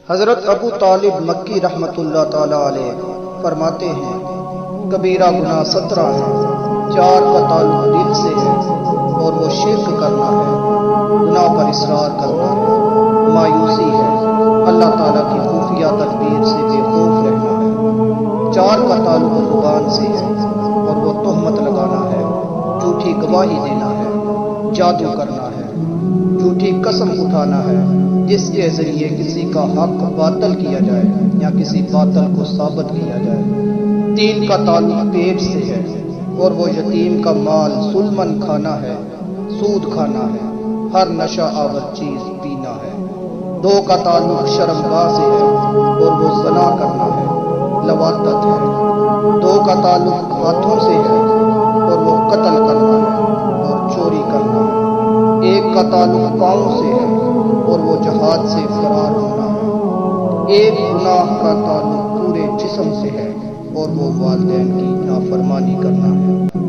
حضرت ابو طالب مکی رحمۃ اللہ تعالی علیہ فرماتے ہیں کبیرہ گناہ 17 ہیں، 4 کا تعلق دل سے ہے اور وہ شرک کرنا ہے، گناہ پر اصرار کرنا ہے، مایوسی ہے، اللہ تعالیٰ کی خفیہ تدبیر سے بے خوف رہنا ہے۔ 4 کا تعلق زبان سے ہے اور وہ تہمت لگانا ہے، جھوٹی گواہی دینا ہے، جادو کرنا ہے، جھوٹی قسم اٹھانا ہے جس کے ذریعے کسی کا حق باطل کیا جائے یا کسی باطل کو ثابت کیا جائے۔ 3 کا تعلق پیٹ سے ہے اور وہ یتیم کا مال ظلمن کھانا ہے، سود کھانا ہے، ہر نشہ آور چیز پینا ہے۔ 2 کا تعلق شرمگاہ سے ہے اور وہ زنا کرنا ہے، لواطت ہے۔ 2 کا تعلق ہاتھوں سے ہے اور وہ قتل کرنا ہے اور چوری کرنا ہے۔ 1 کا تعلق پاؤں سے ہے اور وہ جہاد سے فرار ہونا ہے۔ 1 گناہ کا تعلق پورے جسم سے ہے اور وہ والدین کی نافرمانی کرنا ہے۔